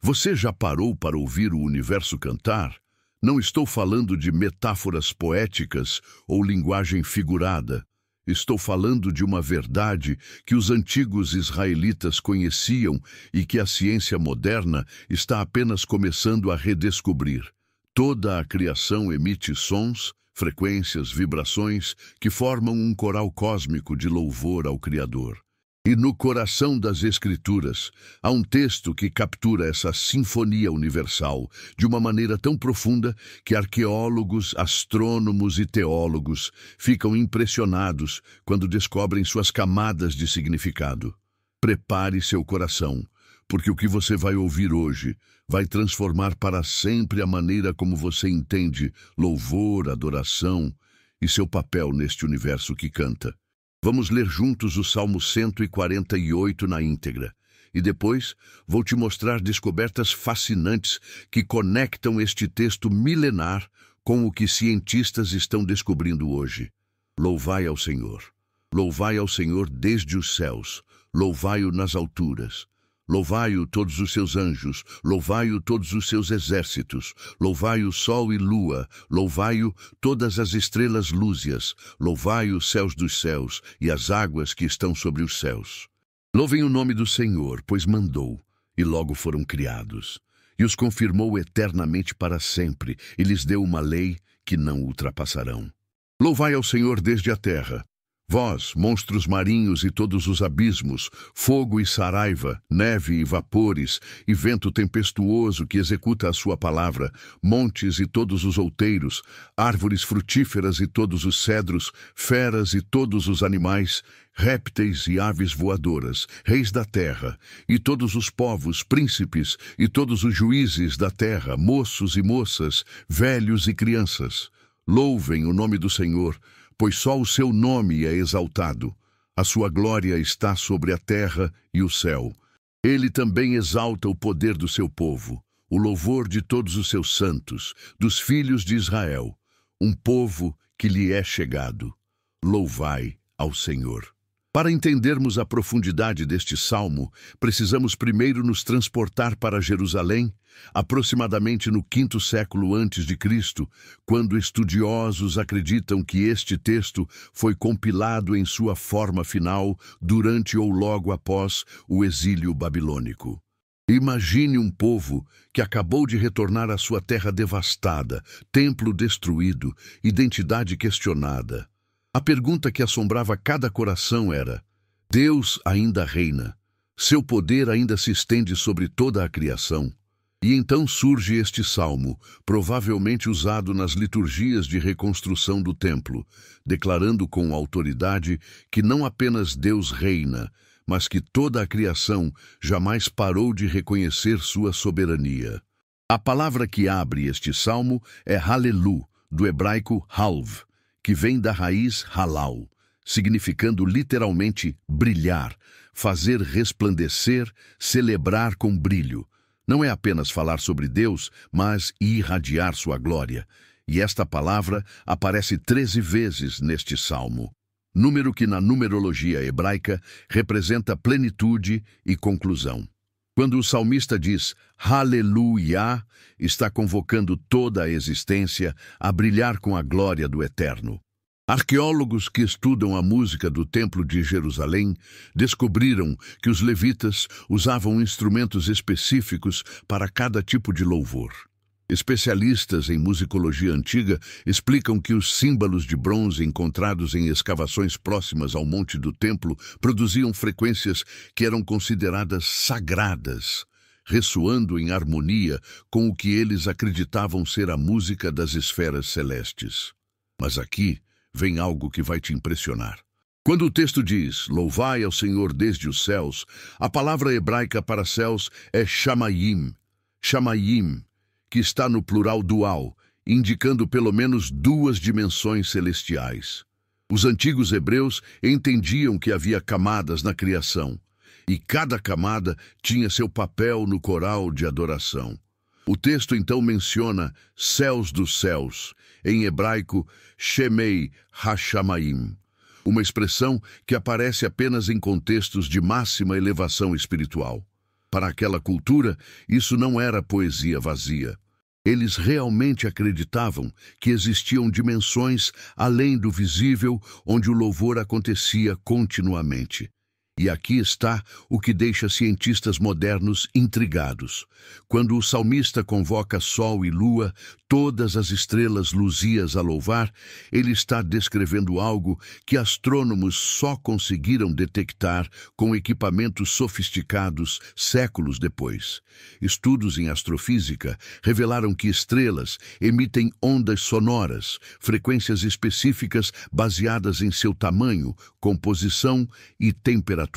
Você já parou para ouvir o universo cantar? Não estou falando de metáforas poéticas ou linguagem figurada. Estou falando de uma verdade que os antigos israelitas conheciam e que a ciência moderna está apenas começando a redescobrir. Toda a criação emite sons, frequências, vibrações que formam um coral cósmico de louvor ao Criador. E no coração das Escrituras, há um texto que captura essa sinfonia universal de uma maneira tão profunda que arqueólogos, astrônomos e teólogos ficam impressionados quando descobrem suas camadas de significado. Prepare seu coração, porque o que você vai ouvir hoje vai transformar para sempre a maneira como você entende louvor, adoração e seu papel neste universo que canta. Vamos ler juntos o Salmo 148 na íntegra. E depois vou te mostrar descobertas fascinantes que conectam este texto milenar com o que cientistas estão descobrindo hoje. Louvai ao Senhor. Louvai ao Senhor desde os céus. Louvai-o nas alturas. Louvai-o todos os seus anjos, louvai-o todos os seus exércitos, louvai-o sol e lua, louvai-o todas as estrelas lúzias, louvai os céus dos céus e as águas que estão sobre os céus. Louvem o nome do Senhor, pois mandou, e logo foram criados, e os confirmou eternamente para sempre, e lhes deu uma lei que não ultrapassarão. Louvai ao Senhor desde a terra. Vós, monstros marinhos e todos os abismos, fogo e saraiva, neve e vapores, e vento tempestuoso que executa a sua palavra, montes e todos os outeiros, árvores frutíferas e todos os cedros, feras e todos os animais, répteis e aves voadoras, reis da terra, e todos os povos, príncipes, e todos os juízes da terra, moços e moças, velhos e crianças. Louvem o nome do Senhor, pois só o seu nome é exaltado. A sua glória está sobre a terra e o céu. Ele também exalta o poder do seu povo, o louvor de todos os seus santos, dos filhos de Israel, um povo que lhe é chegado. Louvai ao Senhor. Para entendermos a profundidade deste salmo, precisamos primeiro nos transportar para Jerusalém, aproximadamente no 5º século a.C., quando estudiosos acreditam que este texto foi compilado em sua forma final durante ou logo após o exílio babilônico. Imagine um povo que acabou de retornar à sua terra devastada, templo destruído, identidade questionada. A pergunta que assombrava cada coração era: Deus ainda reina? Seu poder ainda se estende sobre toda a criação? E então surge este salmo, provavelmente usado nas liturgias de reconstrução do templo, declarando com autoridade que não apenas Deus reina, mas que toda a criação jamais parou de reconhecer sua soberania. A palavra que abre este salmo é Halelu, do hebraico halv, que vem da raiz halal, significando literalmente brilhar, fazer resplandecer, celebrar com brilho. Não é apenas falar sobre Deus, mas irradiar sua glória. E esta palavra aparece 13 vezes neste salmo, número que na numerologia hebraica representa plenitude e conclusão. Quando o salmista diz Haleluia, está convocando toda a existência a brilhar com a glória do Eterno. Arqueólogos que estudam a música do Templo de Jerusalém descobriram que os levitas usavam instrumentos específicos para cada tipo de louvor. Especialistas em musicologia antiga explicam que os símbolos de bronze encontrados em escavações próximas ao monte do templo produziam frequências que eram consideradas sagradas, ressoando em harmonia com o que eles acreditavam ser a música das esferas celestes. Mas aqui vem algo que vai te impressionar. Quando o texto diz, louvai ao Senhor desde os céus, a palavra hebraica para céus é shamayim, que está no plural dual, indicando pelo menos 2 dimensões celestiais. Os antigos hebreus entendiam que havia camadas na criação, e cada camada tinha seu papel no coral de adoração. O texto então menciona céus dos céus, em hebraico Shemei Hashamayim, uma expressão que aparece apenas em contextos de máxima elevação espiritual. Para aquela cultura, isso não era poesia vazia. Eles realmente acreditavam que existiam dimensões além do visível, onde o louvor acontecia continuamente. E aqui está o que deixa cientistas modernos intrigados. Quando o salmista convoca sol e lua, todas as estrelas luzias a louvar, ele está descrevendo algo que astrônomos só conseguiram detectar com equipamentos sofisticados séculos depois. Estudos em astrofísica revelaram que estrelas emitem ondas sonoras, frequências específicas baseadas em seu tamanho, composição e temperatura.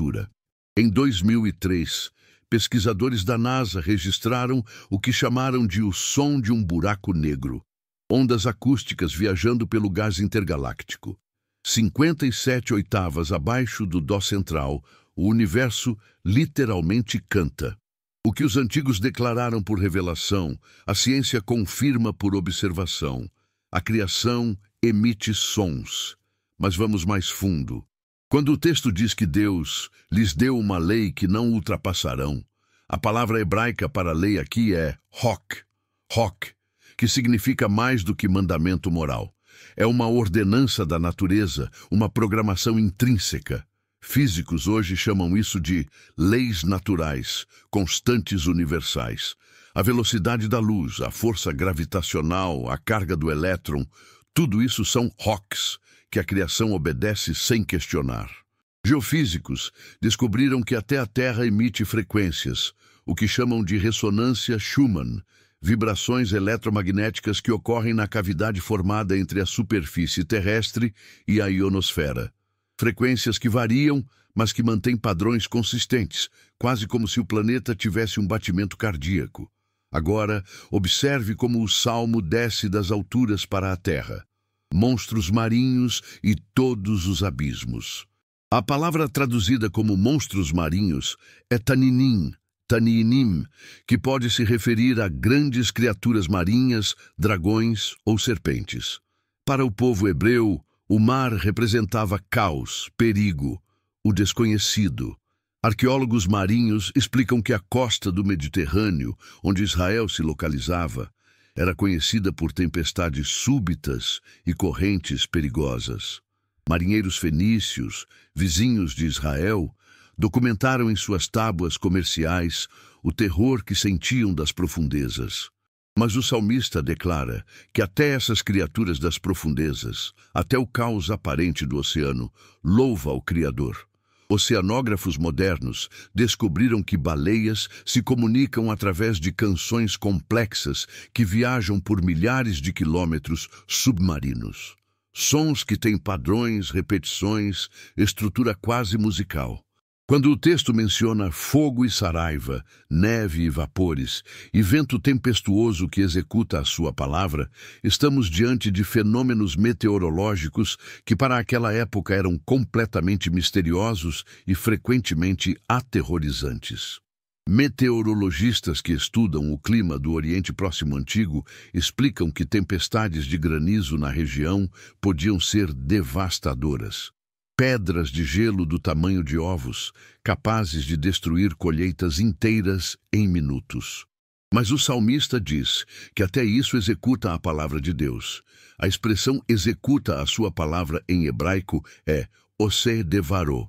Em 2003, pesquisadores da NASA registraram o que chamaram de o som de um buraco negro, ondas acústicas viajando pelo gás intergaláctico. 57 oitavas abaixo do Dó central, o universo literalmente canta. O que os antigos declararam por revelação, a ciência confirma por observação. A criação emite sons. Mas vamos mais fundo. Quando o texto diz que Deus lhes deu uma lei que não ultrapassarão, a palavra hebraica para lei aqui é hok, que significa mais do que mandamento moral. É uma ordenança da natureza, uma programação intrínseca. Físicos hoje chamam isso de leis naturais, constantes universais. A velocidade da luz, a força gravitacional, a carga do elétron, tudo isso são hoks, que a criação obedece sem questionar. Geofísicos descobriram que até a Terra emite frequências, o que chamam de ressonância Schumann, vibrações eletromagnéticas que ocorrem na cavidade formada entre a superfície terrestre e a ionosfera. Frequências que variam, mas que mantêm padrões consistentes, quase como se o planeta tivesse um batimento cardíaco. Agora, observe como o salmo desce das alturas para a terra. Monstros marinhos e todos os abismos. A palavra traduzida como monstros marinhos é taninim, que pode se referir a grandes criaturas marinhas, dragões ou serpentes. Para o povo hebreu, o mar representava caos, perigo, o desconhecido. Arqueólogos marinhos explicam que a costa do Mediterrâneo, onde Israel se localizava, era conhecida por tempestades súbitas e correntes perigosas. Marinheiros fenícios, vizinhos de Israel, documentaram em suas tábuas comerciais o terror que sentiam das profundezas. Mas o salmista declara que até essas criaturas das profundezas, até o caos aparente do oceano, louva ao Criador. Oceanógrafos modernos descobriram que baleias se comunicam através de canções complexas que viajam por milhares de quilômetros submarinos. Sons que têm padrões, repetições, estrutura quase musical. Quando o texto menciona fogo e saraiva, neve e vapores, e vento tempestuoso que executa a sua palavra, estamos diante de fenômenos meteorológicos que para aquela época eram completamente misteriosos e frequentemente aterrorizantes. Meteorologistas que estudam o clima do Oriente Próximo Antigo explicam que tempestades de granizo na região podiam ser devastadoras. Pedras de gelo do tamanho de ovos, capazes de destruir colheitas inteiras em minutos. Mas o salmista diz que até isso executa a palavra de Deus. A expressão executa a sua palavra em hebraico é Osé Devaró,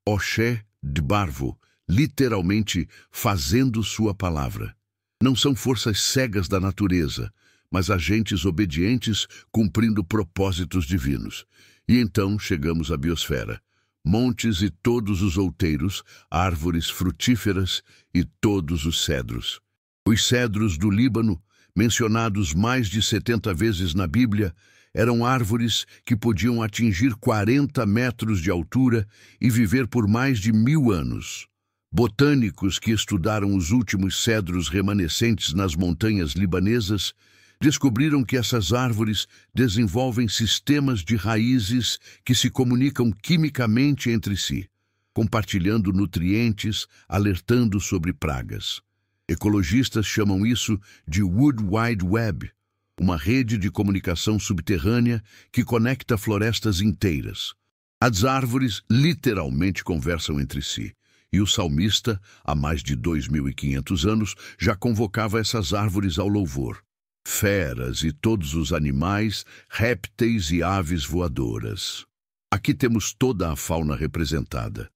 Oshé Dbarvo, literalmente fazendo sua palavra. Não são forças cegas da natureza, mas agentes obedientes cumprindo propósitos divinos. E então chegamos à biosfera. Montes e todos os outeiros, árvores frutíferas e todos os cedros. Os cedros do Líbano, mencionados mais de 70 vezes na Bíblia, eram árvores que podiam atingir 40 metros de altura e viver por mais de 1000 anos. Botânicos que estudaram os últimos cedros remanescentes nas montanhas libanesas descobriram que essas árvores desenvolvem sistemas de raízes que se comunicam quimicamente entre si, compartilhando nutrientes, alertando sobre pragas. Ecologistas chamam isso de Wood Wide Web, uma rede de comunicação subterrânea que conecta florestas inteiras. As árvores literalmente conversam entre si, E o salmista, há mais de 2.500 anos, já convocava essas árvores ao louvor. Feras e todos os animais, répteis e aves voadoras. Aqui temos toda a fauna representada.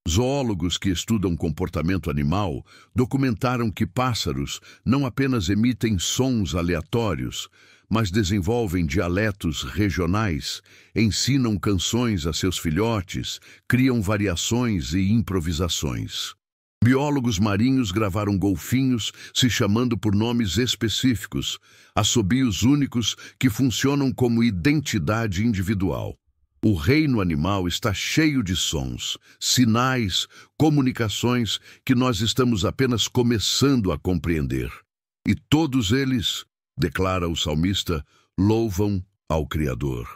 Zoólogos que estudam comportamento animal documentaram que pássaros não apenas emitem sons aleatórios, mas desenvolvem dialetos regionais, ensinam canções a seus filhotes, criam variações e improvisações. Biólogos marinhos gravaram golfinhos se chamando por nomes específicos, assobios únicos que funcionam como identidade individual. O reino animal está cheio de sons, sinais, comunicações que nós estamos apenas começando a compreender. E todos eles, declara o salmista, louvam ao Criador.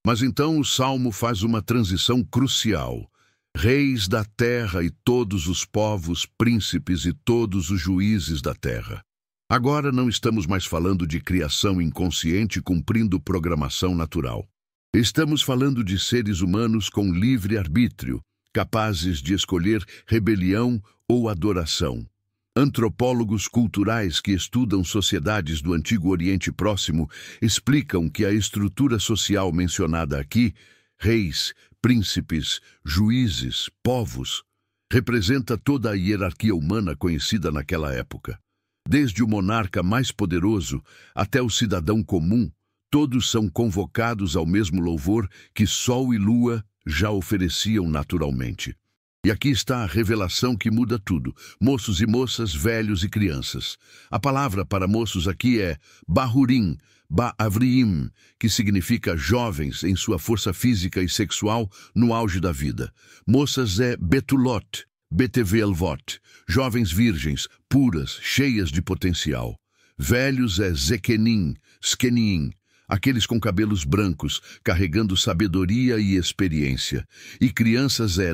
Mas então o salmo faz uma transição crucial. Reis da terra e todos os povos, príncipes e todos os juízes da terra. Agora não estamos mais falando de criação inconsciente cumprindo programação natural. Estamos falando de seres humanos com livre arbítrio, capazes de escolher rebelião ou adoração. Antropólogos culturais que estudam sociedades do Antigo Oriente Próximo explicam que a estrutura social mencionada aqui, reis, príncipes, juízes, povos, representa toda a hierarquia humana conhecida naquela época. Desde o monarca mais poderoso até o cidadão comum, todos são convocados ao mesmo louvor que sol e lua já ofereciam naturalmente. E aqui está a revelação que muda tudo. Moços e moças, velhos e crianças. A palavra para moços aqui é Bahurim, Ba'avriim, que significa jovens em sua força física e sexual no auge da vida. Moças é Betulot, Betevelvot, jovens virgens, puras, cheias de potencial. Velhos é Zekenim, Skenim, aqueles com cabelos brancos, carregando sabedoria e experiência. E crianças é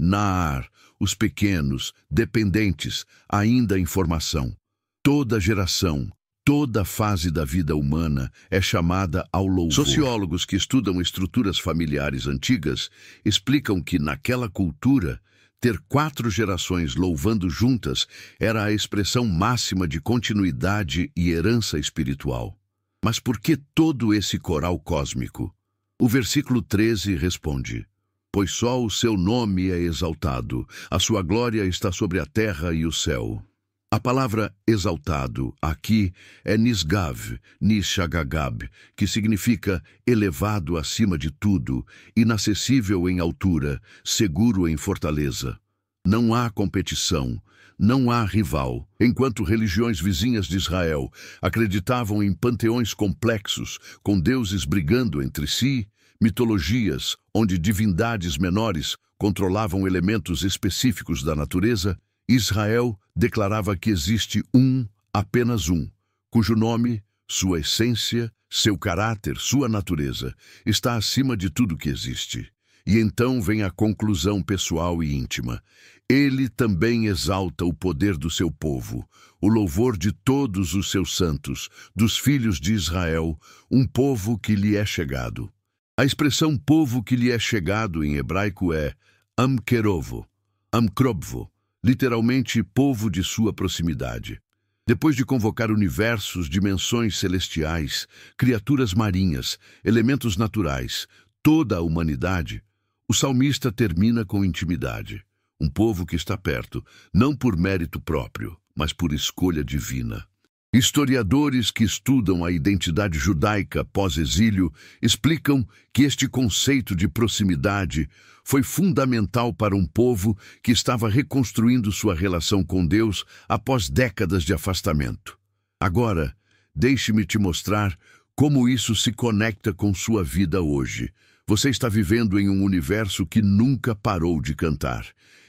Naar, os pequenos, dependentes, ainda em formação. Toda geração, toda fase da vida humana é chamada ao louvor. Sociólogos que estudam estruturas familiares antigas explicam que, naquela cultura, ter 4 gerações louvando juntas era a expressão máxima de continuidade e herança espiritual. Mas por que todo esse coral cósmico? O versículo 13 responde: pois só o seu nome é exaltado, a sua glória está sobre a terra e o céu. A palavra exaltado aqui é Nisgav, Nishagagab, que significa elevado acima de tudo, inacessível em altura, seguro em fortaleza. Não há competição, não há rival. Enquanto religiões vizinhas de Israel acreditavam em panteões complexos, com deuses brigando entre si, mitologias onde divindades menores controlavam elementos específicos da natureza, Israel declarava que existe apenas um, cujo nome, sua essência, seu caráter, sua natureza, está acima de tudo que existe. E então vem a conclusão pessoal e íntima. Ele também exalta o poder do seu povo, o louvor de todos os seus santos, dos filhos de Israel, um povo que lhe é chegado. A expressão povo que lhe é chegado em hebraico é Amkerovo, Amkrobvo, literalmente povo de sua proximidade. Depois de convocar universos, dimensões celestiais, criaturas marinhas, elementos naturais, toda a humanidade, o salmista termina com intimidade. Um povo que está perto, não por mérito próprio, mas por escolha divina. Historiadores que estudam a identidade judaica pós-exílio explicam que este conceito de proximidade foi fundamental para um povo que estava reconstruindo sua relação com Deus após décadas de afastamento. Agora, deixe-me te mostrar como isso se conecta com sua vida hoje. Você está vivendo em um universo que nunca parou de cantar.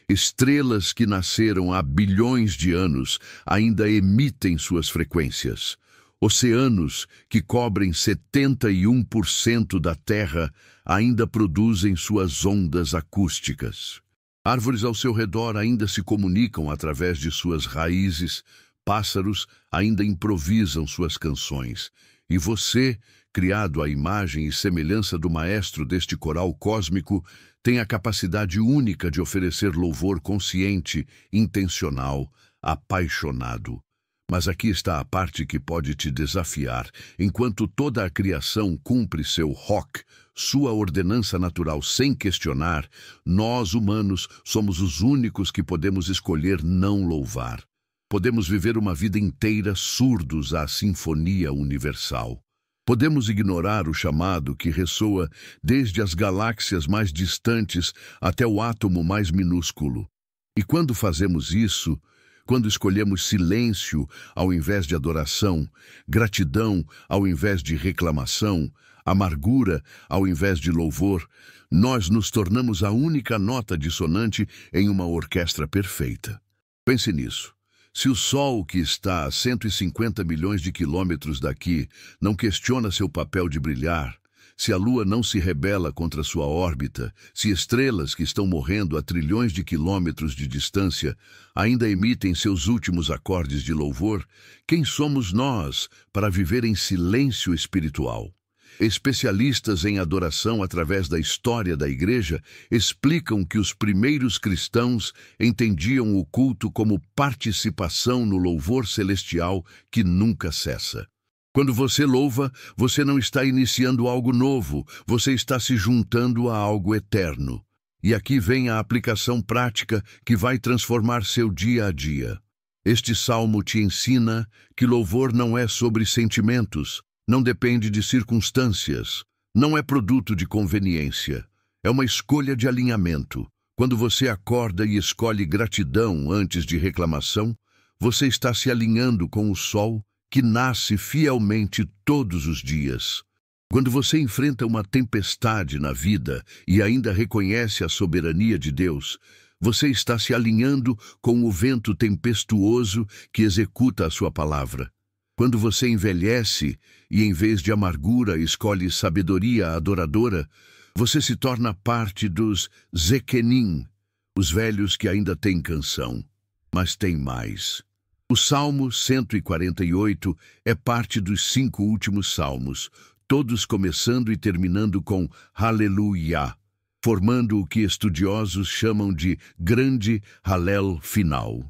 Estrelas que nasceram há bilhões de anos ainda emitem suas frequências. Oceanos que cobrem 71% da Terra ainda produzem suas ondas acústicas. Árvores ao seu redor ainda se comunicam através de suas raízes, pássaros ainda improvisam suas canções. E você, criado à imagem e semelhança do maestro deste coral cósmico, tem a capacidade única de oferecer louvor consciente, intencional, apaixonado. Mas aqui está a parte que pode te desafiar. Enquanto toda a criação cumpre seu rock, sua ordenança natural sem questionar, nós, humanos, somos os únicos que podemos escolher não louvar. Podemos viver uma vida inteira surdos à sinfonia universal. Podemos ignorar o chamado que ressoa desde as galáxias mais distantes até o átomo mais minúsculo. E quando fazemos isso, quando escolhemos silêncio ao invés de adoração, gratidão ao invés de reclamação, amargura ao invés de louvor, nós nos tornamos a única nota dissonante em uma orquestra perfeita. Pense nisso. Se o Sol, que está a 150 milhões de quilômetros daqui, não questiona seu papel de brilhar, se a Lua não se rebela contra sua órbita, se estrelas que estão morrendo a trilhões de quilômetros de distância ainda emitem seus últimos acordes de louvor, quem somos nós para viver em silêncio espiritual? Especialistas em adoração através da história da Igreja explicam que os primeiros cristãos entendiam o culto como participação no louvor celestial que nunca cessa. Quando você louva, você não está iniciando algo novo, você está se juntando a algo eterno. E aqui vem a aplicação prática que vai transformar seu dia a dia. Este salmo te ensina que louvor não é sobre sentimentos, não depende de circunstâncias, não é produto de conveniência. É uma escolha de alinhamento. Quando você acorda e escolhe gratidão antes de reclamação, você está se alinhando com o sol que nasce fielmente todos os dias. Quando você enfrenta uma tempestade na vida e ainda reconhece a soberania de Deus, você está se alinhando com o vento tempestuoso que executa a sua palavra. Quando você envelhece e, em vez de amargura, escolhe sabedoria adoradora, você se torna parte dos Zequenim, os velhos que ainda têm canção. Mas tem mais. O Salmo 148 é parte dos 5 últimos salmos, todos começando e terminando com Aleluia, formando o que estudiosos chamam de grande Halel final.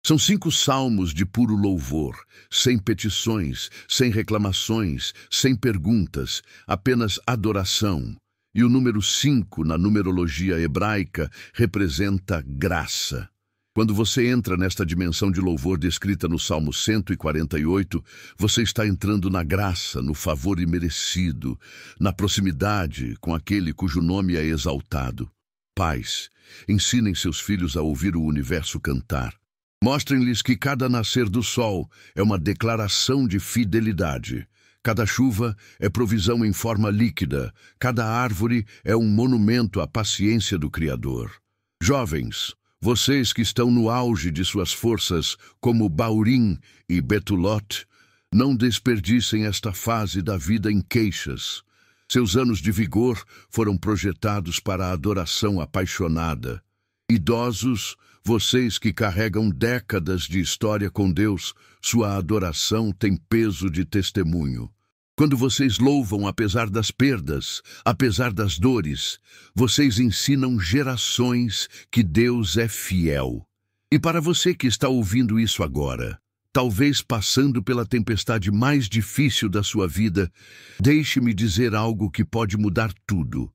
São 5 salmos de puro louvor, sem petições, sem reclamações, sem perguntas, apenas adoração. E o número 5 na numerologia hebraica representa graça. Quando você entra nesta dimensão de louvor descrita no Salmo 148, você está entrando na graça, no favor imerecido, na proximidade com aquele cujo nome é exaltado. Pais, ensinem seus filhos a ouvir o universo cantar. Mostrem-lhes que cada nascer do sol é uma declaração de fidelidade. Cada chuva é provisão em forma líquida. Cada árvore é um monumento à paciência do Criador. Jovens, vocês que estão no auge de suas forças, como Baurim e Betulot, não desperdicem esta fase da vida em queixas. Seus anos de vigor foram projetados para a adoração apaixonada. Idosos, vocês que carregam décadas de história com Deus, sua adoração tem peso de testemunho. Quando vocês louvam apesar das perdas, apesar das dores, vocês ensinam gerações que Deus é fiel. E para você que está ouvindo isso agora, talvez passando pela tempestade mais difícil da sua vida, deixe-me dizer algo que pode mudar tudo.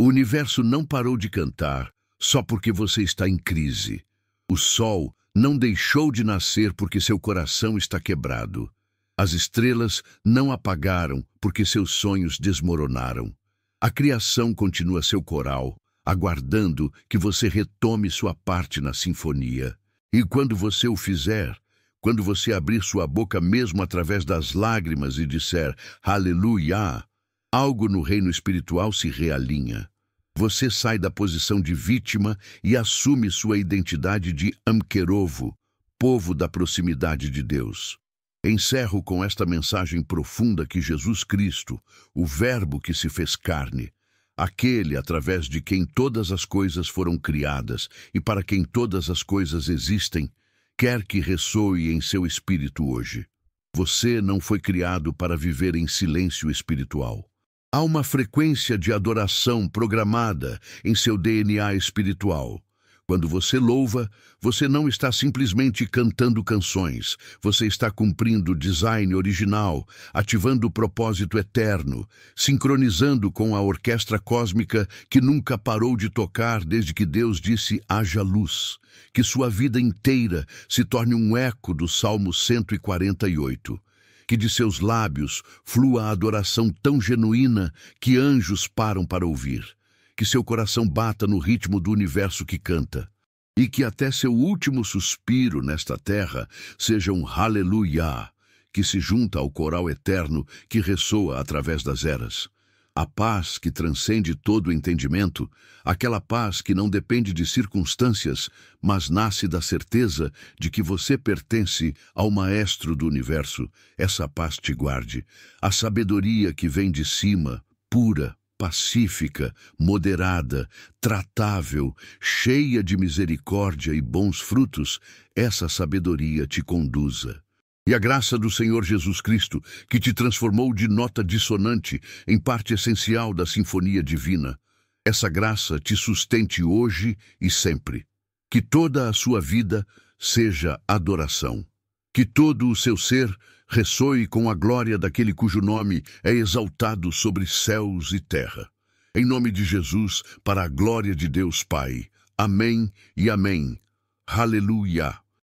O universo não parou de cantar só porque você está em crise. O sol não deixou de nascer porque seu coração está quebrado. As estrelas não apagaram porque seus sonhos desmoronaram. A criação continua seu coral, aguardando que você retome sua parte na sinfonia. E quando você o fizer, quando você abrir sua boca mesmo através das lágrimas e disser Aleluia, algo no reino espiritual se realinha. Você sai da posição de vítima e assume sua identidade de Amquerovo, povo da proximidade de Deus. Encerro com esta mensagem profunda que Jesus Cristo, o Verbo que se fez carne, aquele através de quem todas as coisas foram criadas e para quem todas as coisas existem, quer que ressoe em seu espírito hoje. Você não foi criado para viver em silêncio espiritual. Há uma frequência de adoração programada em seu DNA espiritual. Quando você louva, você não está simplesmente cantando canções. Você está cumprindo o design original, ativando o propósito eterno, sincronizando com a orquestra cósmica que nunca parou de tocar desde que Deus disse haja luz. Que sua vida inteira se torne um eco do Salmo 148. Que de seus lábios flua a adoração tão genuína que anjos param para ouvir. Que seu coração bata no ritmo do universo que canta. E que até seu último suspiro nesta terra seja um aleluia, que se junta ao coral eterno que ressoa através das eras. A paz que transcende todo o entendimento, aquela paz que não depende de circunstâncias, mas nasce da certeza de que você pertence ao Maestro do Universo, essa paz te guarde. A sabedoria que vem de cima, pura, pacífica, moderada, tratável, cheia de misericórdia e bons frutos, essa sabedoria te conduza. E a graça do Senhor Jesus Cristo, que te transformou de nota dissonante em parte essencial da sinfonia divina, essa graça te sustente hoje e sempre. Que toda a sua vida seja adoração. Que todo o seu ser ressoe com a glória daquele cujo nome é exaltado sobre céus e terra. Em nome de Jesus, para a glória de Deus Pai. Amém e amém. Aleluia.